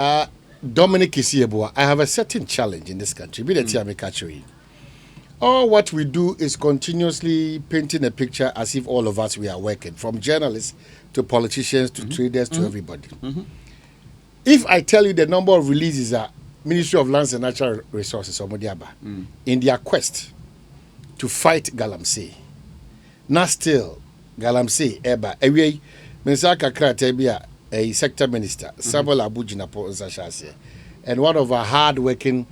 Dominic Isiebua, I have a certain challenge in this country. Be the tea I make catch you. All what we do is continuously painting a picture as if all of us we are working, from journalists to politicians to traders to everybody. If I tell you the number of releases that Ministry of Lands and Natural Resources or Modiaba in their quest to fight Galamsey, not still Galamsey Eba Ewe Minister Kakra Tebia, a sector minister, Samuel Abujinapo Nzashase, and one of our hard-working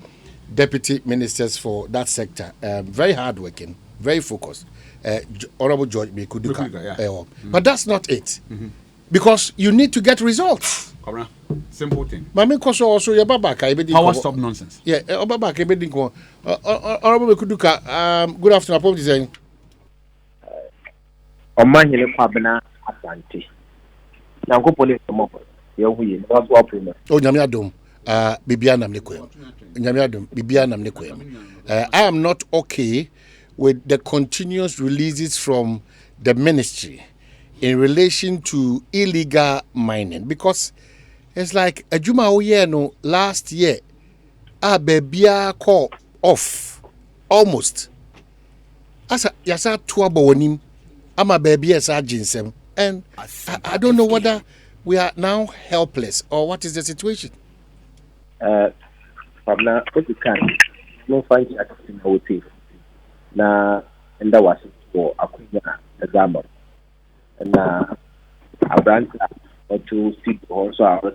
deputy ministers for that sector, very hardworking, very focused, Honorable George Mikuduka. Yeah. But that's not it. Because you need to get results. Correct. Simple thing. Mami koso also your baba ka ebedi. Power stop nonsense. Yeah, baba ka ebedi ko. Honorable Mikuduka, good afternoon. Apology saying. Omanyele kwabena asante. Na ko police mo. Ye huye. Na so approve. Oh, nyame adom. Bibia nam ne koyam. Nyame adom. Bibia nam ne koyam. I am not okay with the continuous releases from the ministry in relation to illegal mining, because it's like a Juma no last year bebia call off almost as a yasa tuaba wonim ama baby as a ginsem, and I don't know whether we are now helpless or what is the situation. Pabna what you can no find at in hotel na enda was for akunya example na abrant to see also our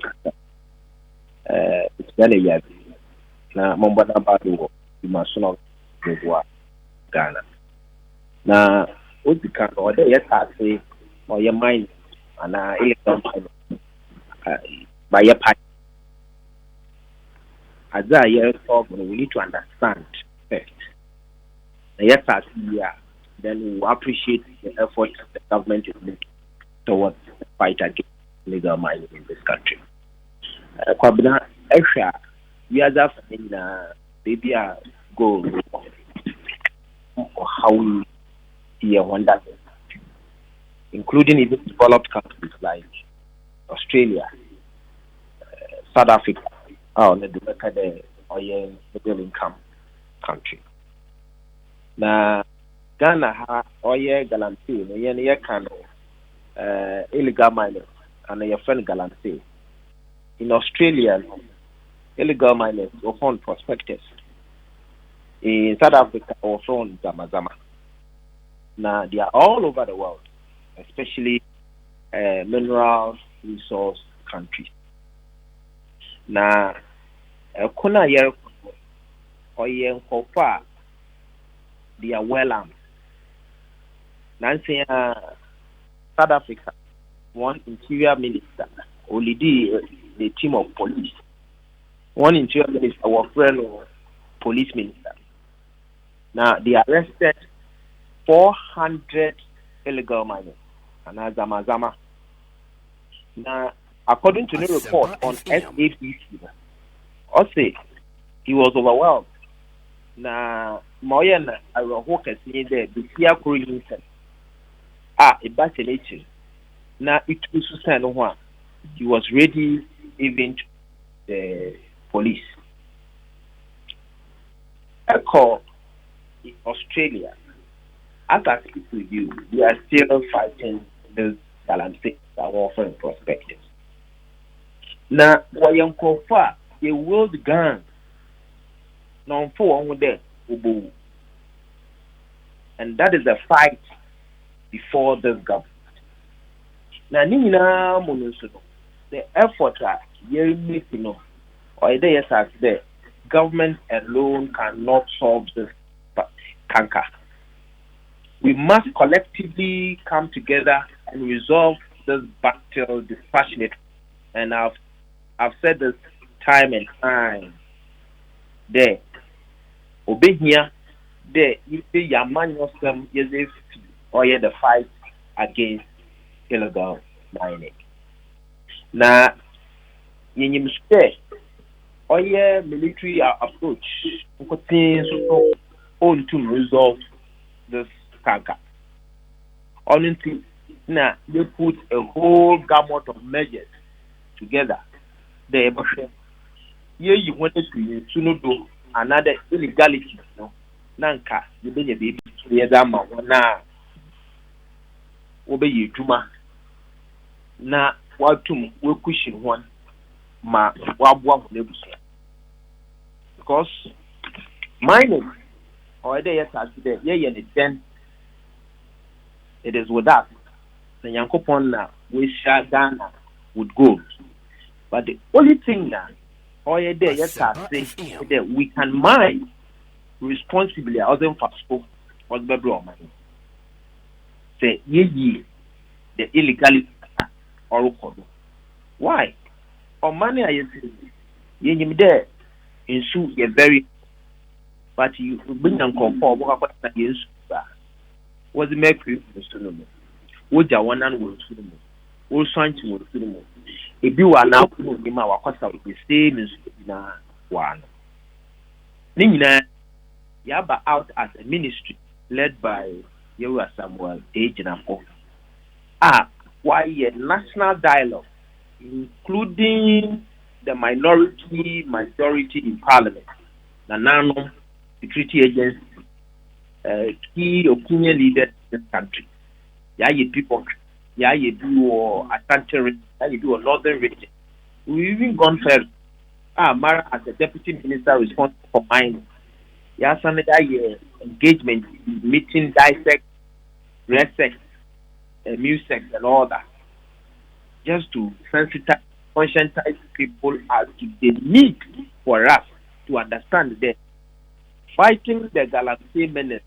it's very yet na momba na bado imasono kwa Ghana na what you can order yet say or your mind and illegal by your part as a year of we need to understand first. Yes, then we will appreciate the effort the government is making towards the fight against illegal mining in this country. Kwabena, extra, we are just in maybe a goal how we hear one that, including even developed countries like Australia, South Africa, on the middle income country. Na Ghana ha oye galamsey no ye can illegal miners and your friend galamsey. In Australia, illegal miners are found prospectors. In South Africa, also on Zamazama. Now they are all over the world, especially mineral resource countries. Now, kuna ye oye nkofa they are well armed. Nancy, South Africa, one interior minister, only the team of police. One interior minister was friend of police minister. Now they arrested 400 illegal miners and Zamazama. Now, according to the report on SABC, also he was overwhelmed. Na moyen arohoka see there the fear growing a battle na it was stand one he was ready even to the police. I call Australia as I speak with you, we are still fighting this galamsey that are offering prospectors. Now wayan kofa a world gun no for one there, and that is the fight before this government. Now, Nina Monosuno, the effort that you're making, or the government alone cannot solve this canker. We must collectively come together and resolve this battle dispassionately. And I've said this time and time. There. Obey here, there you say your man yourself is or the fight against illegal mining. Now, you say, or military approach, on to resolve this canker. Honestly, they put a whole gamut of measures together. They ye you want to no do another illegality no nanka you be ye baby to ye da ma na obe ye dwuma na watum we cushion one ma wabua ho nebusu because mining or there yes as there ye the then it is with that the yankopon na we share Ghana with gold but the only thing that or there yes as there we can mine responsibly other for spoke was better or money say ye the illegality or why or money I ye there in su ye very but you bring them conform what yes was the mercury sunumu woja wanan wo sunumu wo sanchi wo sunumu ebi wa na ko ni ma wakwasa wo same na one ni nyina yaba out as a ministry led by Yewa Samuel Ejinafo why a national dialogue including the minority majority in parliament the nano security agency key opinion leaders in this country you people you do Ashanti you do a northern region we even gone further Mara as a deputy minister responsible for mining some engagement meeting dissect resect music and all that just to sensitize conscientize people as to the need for us to understand that fighting the Galamsey menace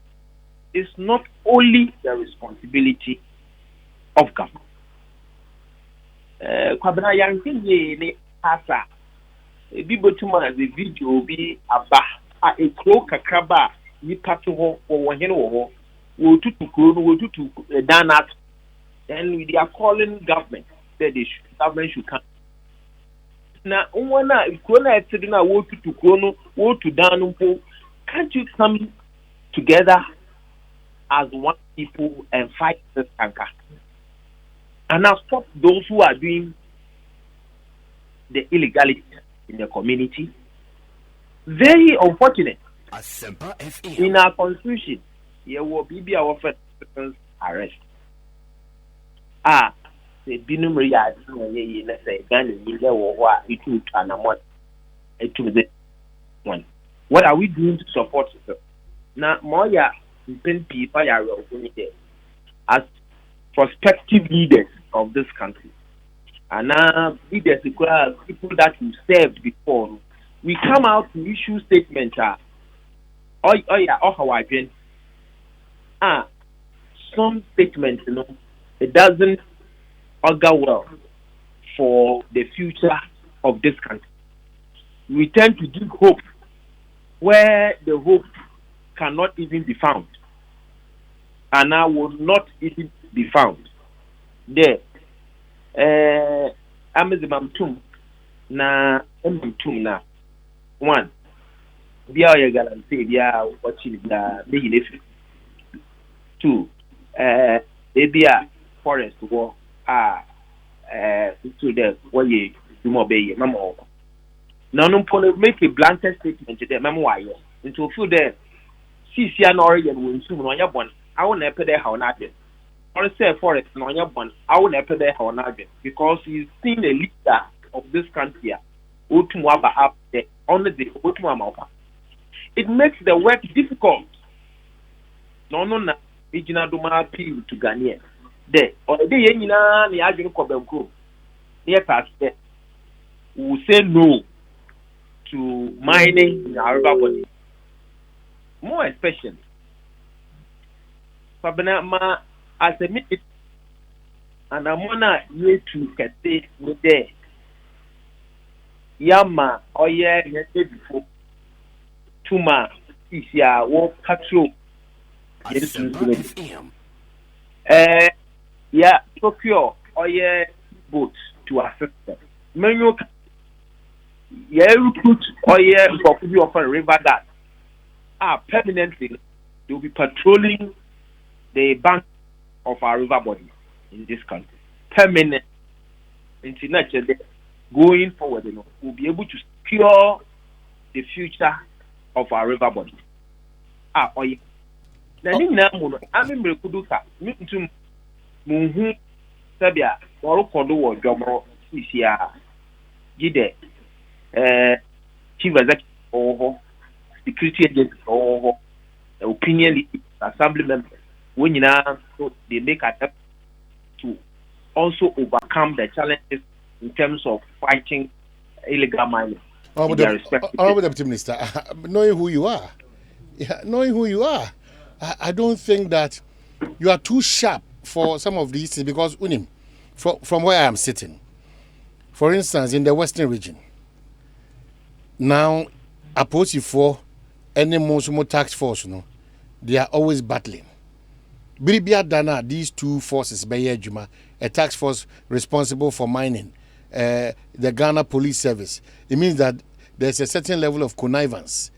is not only the responsibility of government. Kwabena yankinye ni asa bibotuma the video bi aba a kro kakraba ni pato ho wo hene wo tutu kro no wo tutu danat then we are calling government that government should come na unwana kro na etidi na wo tutu kro no wo tu dan no can't you come together as one people and fight this canker and now stop those who are doing the illegality in the community? Very unfortunate. In our constitution, there will be our first arrest. The binum let's say Ghana it took an amount to the one. What are we doing to support it? Now, more people as prospective leaders of this country, and now leaders people that we served before, we come out to issue statements. Some statements, it doesn't augur well for the future of this country. We tend to give hope where the hope cannot even be found, and now will not even be found. There, Amazimamtum na Mamtum na one. Bia ya galamsey bia watching the big two. Bia forest war to the what you do more bay mamo. Now no make a blanket statement to the memoir into feel there. CC and Oregon will soon on your one. I will never there how not it. Or say forest on your one. I will never there how not it because he's seen a leader of this country. Utumwaba up there only the Utumwama. It makes the work difficult. No, regional Duma appeal to Ghanaian. There, or the day in the Agri Cobemco, near past there, will say no to mining in our body. More especially, Fabana as a minute, and I'm gonna need to get with there. Yama, or yeah, before. Tuma is ya walk patrol. Yeah, procure or yeah boats to assist them. Menu yeah recruit or yeah for you of a river that permanently they will be patrolling the bank of our river body in this country. Permanent international going forward, we'll be able to secure the future of our river body. Oye. Na ni na mu no, ami Mireku do ka, mi ntum mu hu sabia woro wo dwomro sisia. Gide chief executive security agent opinion leader, assembly members, when you know, so they make attempt to also overcome the challenges in terms of fighting illegal mining. Honorable Deputy Minister, knowing who you are, I don't think that you are too sharp for some of these things because, Unim, from where I am sitting, for instance, in the Western region, now, opposed for any more tax force, they are always battling. Biribia Dana, these two forces, Bayer Juma, a tax force responsible for mining, the Ghana Police Service. It means that there's a certain level of connivance,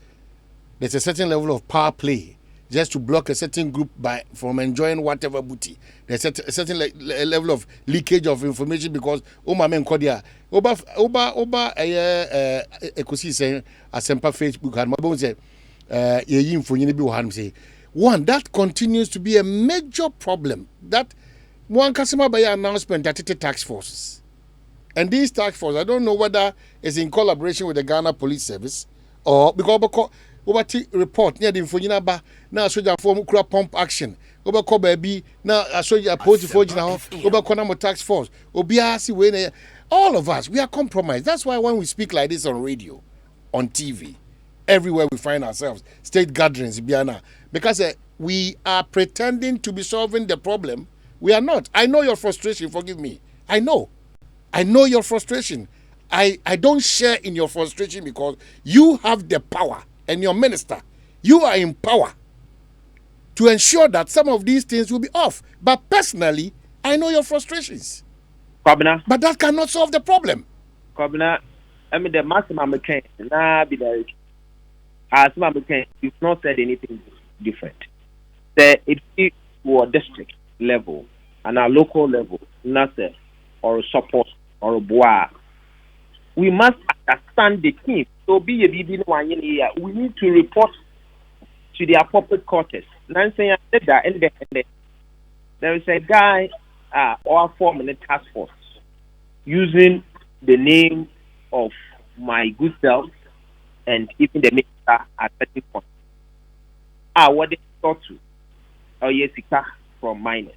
there's a certain level of power play, just to block a certain group from enjoying whatever booty. There's a certain level of leakage of information because men Kodia Ekosiisen Asempa Facebook and Mabon said, one, that continues to be a major problem. That one customer by announcement that it tax forces. And these tax forces, I don't know whether it's in collaboration with the Ghana Police Service or because over report near the Infonina ba now soldier form pump action. Over call baby now I show you a post for now over Konamo tax force. Obiasi when all of us we are compromised. That's why when we speak like this on radio, on TV, everywhere we find ourselves, state gatherings, Biana, because we are pretending to be solving the problem. We are not. I know your frustration, forgive me. I know your frustration. I don't share in your frustration because you have the power and your minister, you are in power to ensure that some of these things will be off. But personally, I know your frustrations. Kwabena. But that cannot solve the problem. Kwabena, I mean the maximum McCain, nah be there. As McCain, you've not said anything different. It is to a district level and a local level, nothing or support or bois. We must understand the team. So be a BB we need to report to the appropriate quarters. There is a guy or form in a task force using the name of my good self and even the minister at certain point. What they thought to Yesika from miners.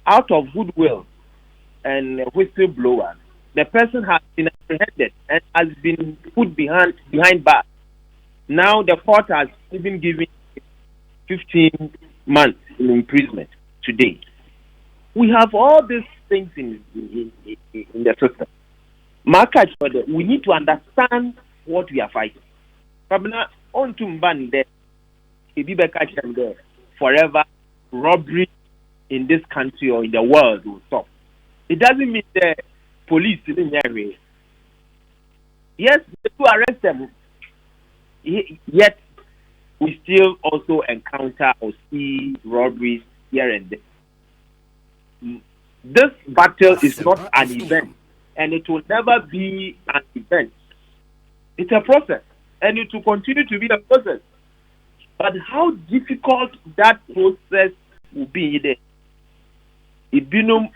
Out of goodwill and whistleblower, the person has been apprehended and has been put behind bars. Now the court has even given 15 months in imprisonment today. We have all these things in the system. We need to understand what we are fighting. Forever robbery in this country or in the world will stop. It doesn't mean the police in the area. Yes, they do arrest them. Yet we still also encounter or see robberies here and there. This battle is not an event, and it will never be an event. It's a process, and it will continue to be a process. But how difficult that process will be there. If you know,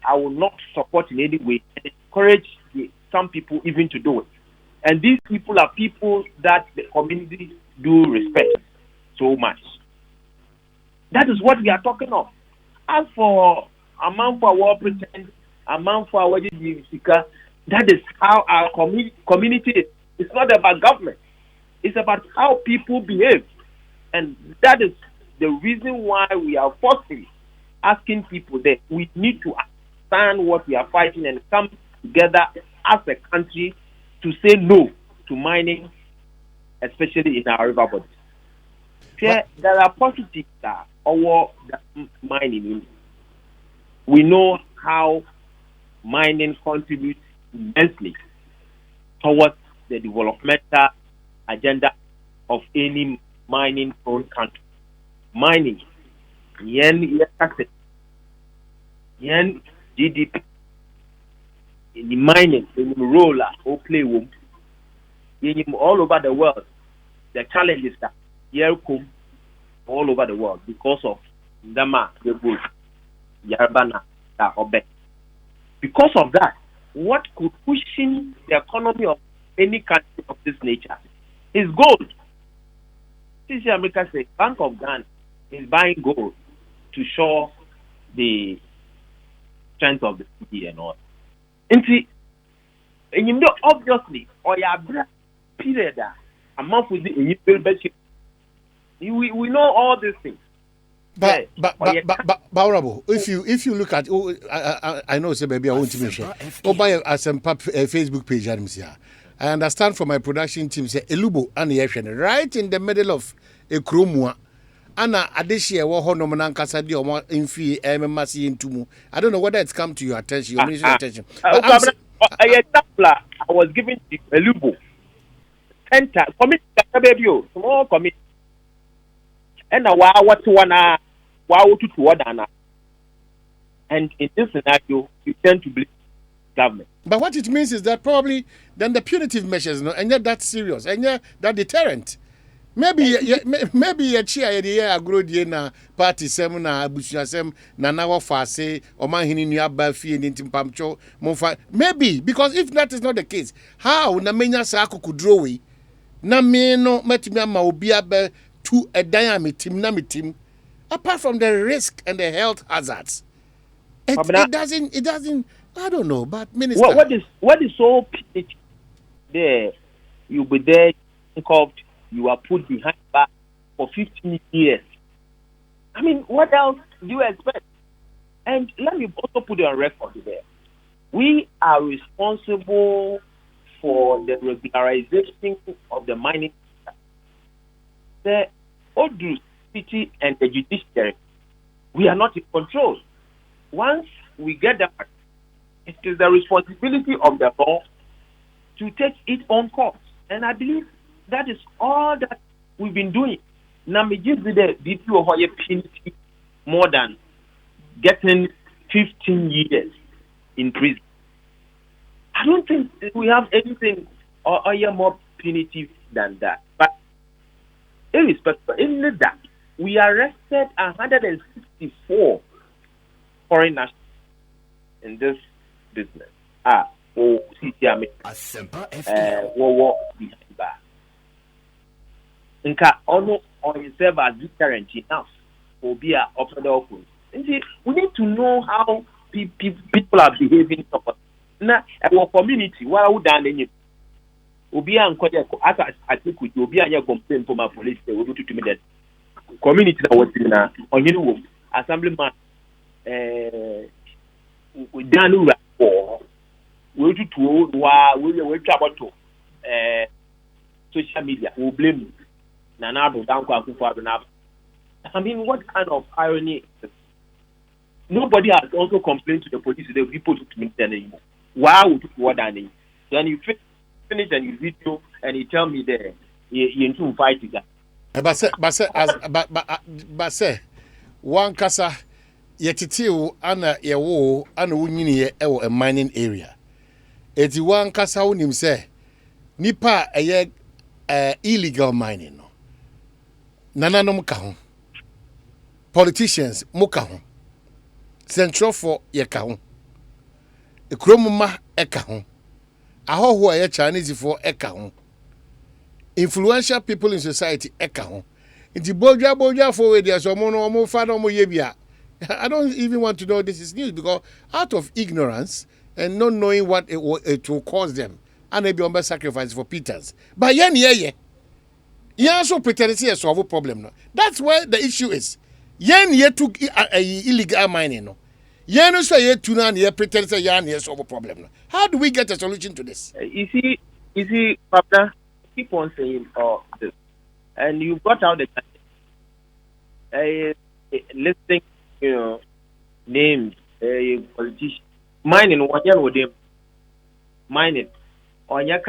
I will not support in any way and encourage some people even to do it. And these people are people that the community do respect so much. That is what we are talking of. As for amount for our pretend, amount for our that is how our community is. It's not about government. It's about how people behave. And that is the reason why we are forcefully asking people that we need to understand what we are fighting and come together as a country to say no to mining, especially in our river bodies. There are positives that our mining. We know how mining contributes immensely towards the developmental agenda of any mining-prone country. Mining, yen taxes, yen GDP, in the mining, in the roller, or play room, all over the world. The challenge is that come all over the world because of Dama, the bush, Yarbana, Obe. Because of that, what could cushion the economy of any country of this nature is gold. This is America says Bank of Ghana is buying gold to show the strength of the city and all. And you know, obviously, or your period, a month with the we know all these things. But Honorable, if you look at, I know, say maybe I won't even share. Oh, by some Facebook page, I understand from my production team, say Elubo and the right in the middle of a Kromua. Anna Adeshia wo hono mnankasa di omo infi mmasi intumu. I don't know whether it's come to your attention, your ministry attention. I was given to Elubo. Center committee baby small committee. And now what to one and in this scenario you tend to believe government. But what it means is that probably then the punitive measures, no, and yet that's serious, and yet that deterrent. Maybe a chia the year agro na party seminar abusia sem na na wa fa say o man hini nua ba fie ni ntimpamcho monfa maybe because if that is not the case how na menya sa akokudro we na me no matimi ama obi aba to a diameter na metim apart from the risk and the health hazards it doesn't I don't know but minister what is so there you be there involved. You are put behind bars for 15 years. I mean, what else do you expect? And let me also put it on record there. We are responsible for the regularization of the mining sector. The Odu City and the judiciary, we are not in control. Once we get that, it is the responsibility of the law to take its own course. And I believe that is all that we've been doing. Now, me give the DPO penalty more than getting 15 years in prison. I don't think we have anything or more punitive than that. But irrespective, in that, we arrested 164 foreign nationals in this business. Behind bar. Nka ono on himself as deterrent enough for be a offered open. We need to know how people are behaving. Na our community, why would done any Obi and as I think with Obi and complain for my police, they will do to me that community that was in on your assemblyman done for we do to we travel to social media will blame you. I mean, what kind of irony is this? Nobody has also complained to the police that people to meet them anymore. Why would you what then you finish and you video and you tell me that you into fight again. But say one kasa yetitiu ana yewo ana wunyini ye ewo a mining area. Eti one kasa unim say nipa eye illegal mining no. Nananom ka ho. Politicians muka ho. Central for ye ka ho. Ekromuma eka ho. Ahoho aye Chinese for eka ho. Influential people in society eka ho. Inti boja for we there so mo fa no mo ye bia. I don't even want to know this is news because out of ignorance and not knowing what it will cause them and maybe on sacrifice for Peters. But ye. You also pretend to solve a problem. No? That's where the issue is. Yen ye took illegal mining. No? Yen also ye tuna and ye pretend to yan ye solve a problem. No? How do we get a solution to this? You see, Papa, keep on saying this. And you got out the listing, names, politicians. Mining, one year with them. Mining. On your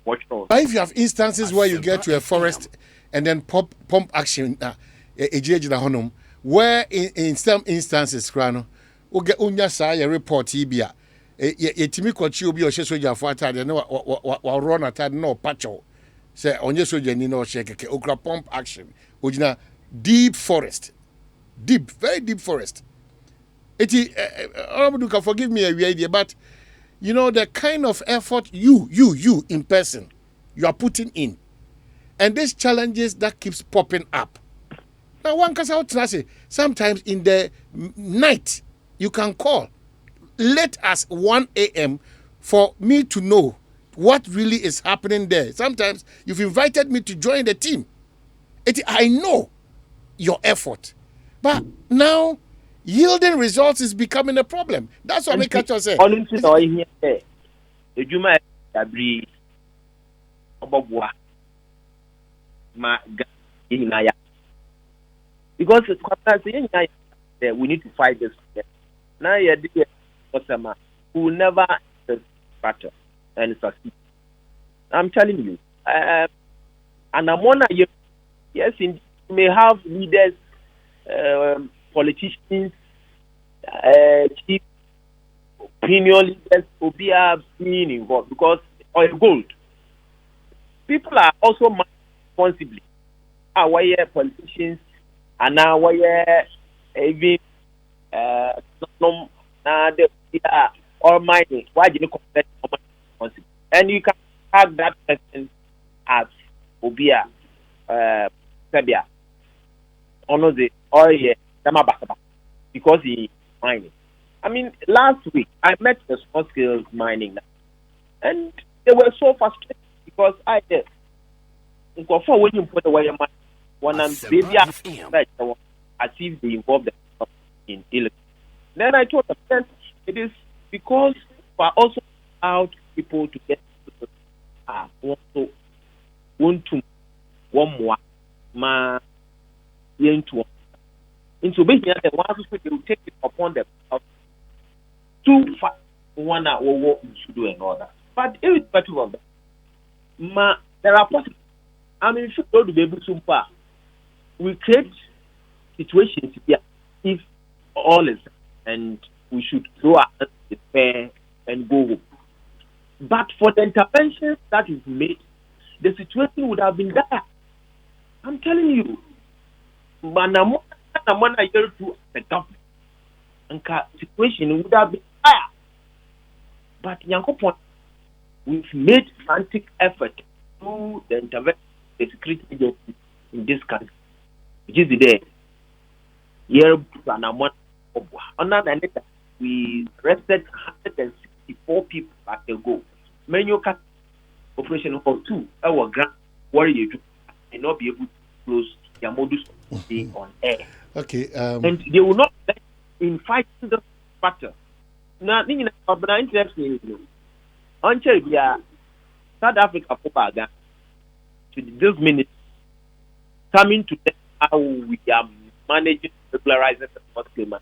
watch. But if you have instances where you get to a forest and then pump action, where in some instances, Krano, unya sa ya report ibia, yɛtumi kɔkye obi a ɔhyɛ sogyafoɔ atade ne waworɔ no atade na ɔpakyɛw sɛ ɔnyɛ sogyani na ɔhyɛ kɛkɛ okura pump action ogyina deep forest, very deep forest. Honorable Duka, forgive me a idea, but you know the kind of effort you in person you are putting in, and these challenges that keeps popping up. Now one can say sometimes in the night you can call late as 1 a.m. for me to know what really is happening there. Sometimes you've invited me to join the team. I know your effort, but now yielding results is becoming a problem. That's what we catch us say. Because we need to fight this. Now you're customer who never battle and succeed. I'm telling you, and I'm one year. Yes, you may have leaders, politicians, chief opinion leaders who be being involved because oil gold. People are also responsibly. Our politicians and now why even they are all mining. Why do you compare responsibility? And you can have that person as Obia Sabia. Honor the oil because he mining. I mean, last week I met the small scale mining and they were so frustrated because I did. For when you put away your money, when I'm baby, I see they involved in illegal. Then I told them it is because we are also out people to get want to one more ma into basically the ones who will take it upon themselves to fight one what we should do and all that. But irrespective of that, there are possibilities. I mean, should go to be able to we create situations here if all is and we should go out fair and go home. But for the interventions that is made, the situation would have been dire. I'm telling you, the government and situation would have been dire. But Yankopon, we've made frantic effort through the intervention of the security agencies in this country, which is the day. We arrested 164 people at the go. Many operation for 2 our grand warrior and not be able to close their modus on air. Okay. And they will not in fighting the battle. Now, interesting. Until we are South Africa to this minute coming to them how we are managing regularizing the sports game.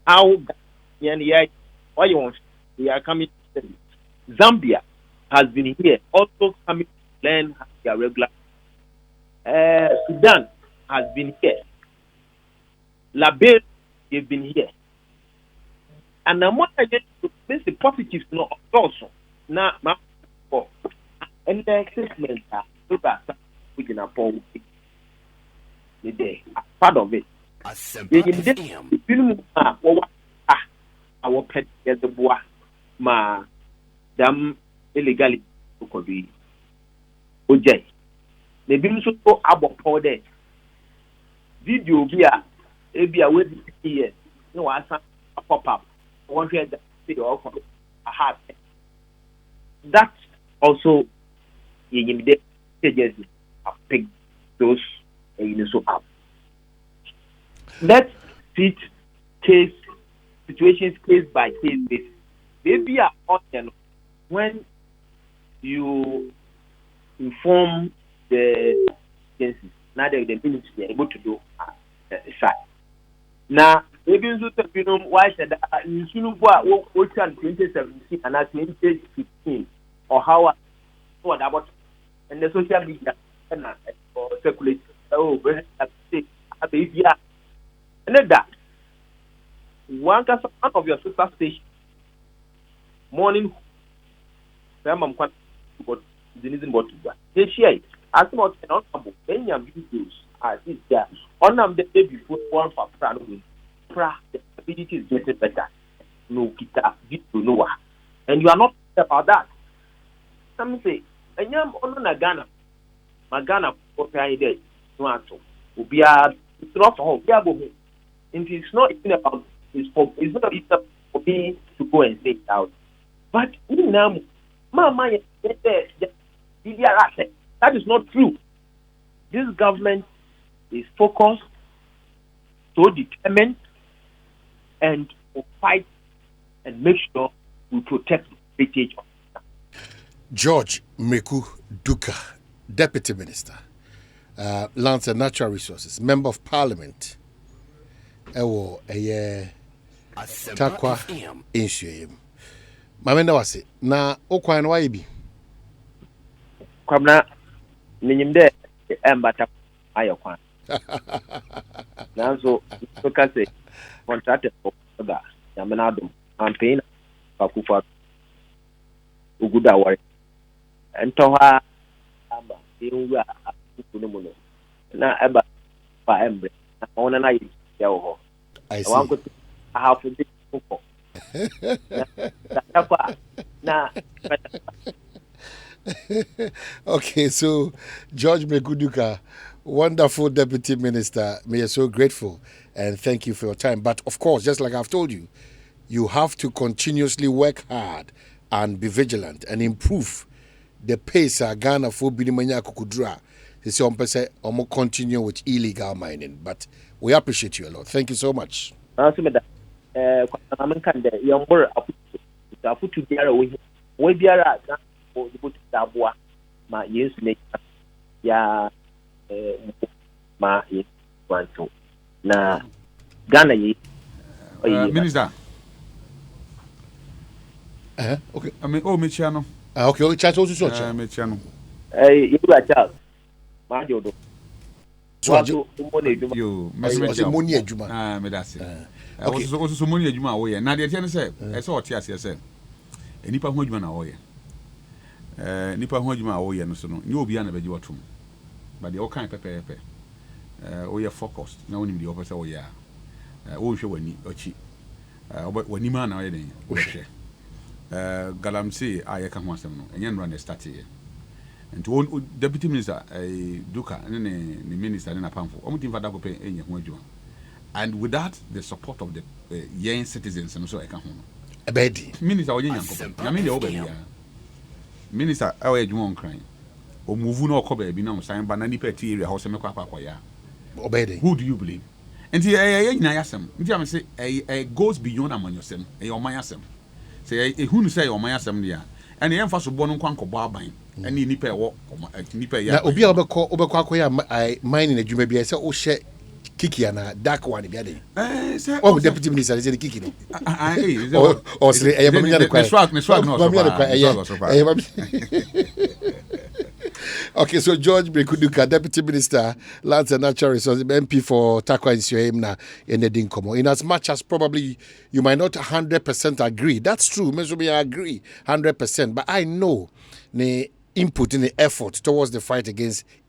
How why you want we are coming to them. Zambia has been here, also coming to learn how they are regular. Sudan has been here. Liberia, they've been here. And I'm what I get to this the positives no also. Now, and the assessment are so that we can afford the day. Part of it. Our pet get the bois ma dam illegally could be OJ. The beam so about powder video via a way years. No answer a pop up. 100 or a heart. That also in the stages pick those so up. Let's treat situations case by case basis. Maybe often when you inform the agencies, now the ministry are able to do side. Now, maybe you why said that in Sunubua, what 2017 and 2015, or how about and the social media or circulate. Oh, and that one of your sister stations morning I'm quite but Denison Botuba. They share it. As much as on Benjamin videos as is there. On them the day before one for Prano with Pra, the ability is getting better. No kita, video no. And you are not about that. Some say, and yam on Ghana. Magana for Friday. No answer. Ubia, it's not for home. And it's not even about it's not even for me to go and say it out. But now, Mama, that is not true. This government is focused, so determined, and will fight and make sure we protect the heritage. George Mireku Duka, Deputy Minister, Lands and Natural Resources, Member of Parliament. Ewo takwa insuem. Mamenda wase na okwan wa ibi. Kwamna ninyimde embata ayokwan. Nanzo tukase contract oga yamenado campaign pakufa uguda wari. Entoha amba diwa akuno na eba pa embre. Na ona na yi yawo. I see. I have to be Okay, so George Mireku Duka, wonderful Deputy Minister. We are so grateful and thank you for your time. But of course, just like I've told you, you have to continuously work hard and be vigilant and improve the pace Ghana for Binimanya Kukudra. This is continue with illegal mining. But we appreciate you a lot. Thank you so much. Minister. Okay. I mean, oh, Michiano. Okay, chat also so. Michiano. You are Charles. Majodo. You, money ejuma. Ah, me that's it. Also money ejuma wo ye. Na de tian say, e say oti ase say. Enipa ho ejuma na wo ye. Nipa ho ejuma wo ye no so no. Nye obi na beji watum. But the all kind pepe. Wo ye focused. Na woni di opese wo ye a. Wo hwe wani ochi. Wani ma na wo ye den. Wo hwe. Galamsey aye ka ho asem no. Enye no na start ye. And to Deputy Minister Duka and the Minister in Apamfo, and without the support of the young citizens, and so I can home. A bedi. Minister, I mean the over Minister, our age won't cry. Or move no cover, be no sign, but any petty area house and make up. Obeying. Who do you believe? And I say, a goes beyond among yourself, a your myasem. Say, who say your myasem there, and the emphasis of Bonum Quanco Barbine. And you nipa wo nipa ya na obi a obekọ akoya mining adwuma bia se o hye kiki ana dark one bia dey say o deputy minister say kiki no o sire e mama nya no kwa Okay, so George Mireku Duka, Deputy Minister, Lands and Natural Resources, MP for Takwa Insuem in the Dinkomo. In as much as probably you might not 100% agree, that's true. Maybe I agree 100%, but I know the input in the effort towards the fight against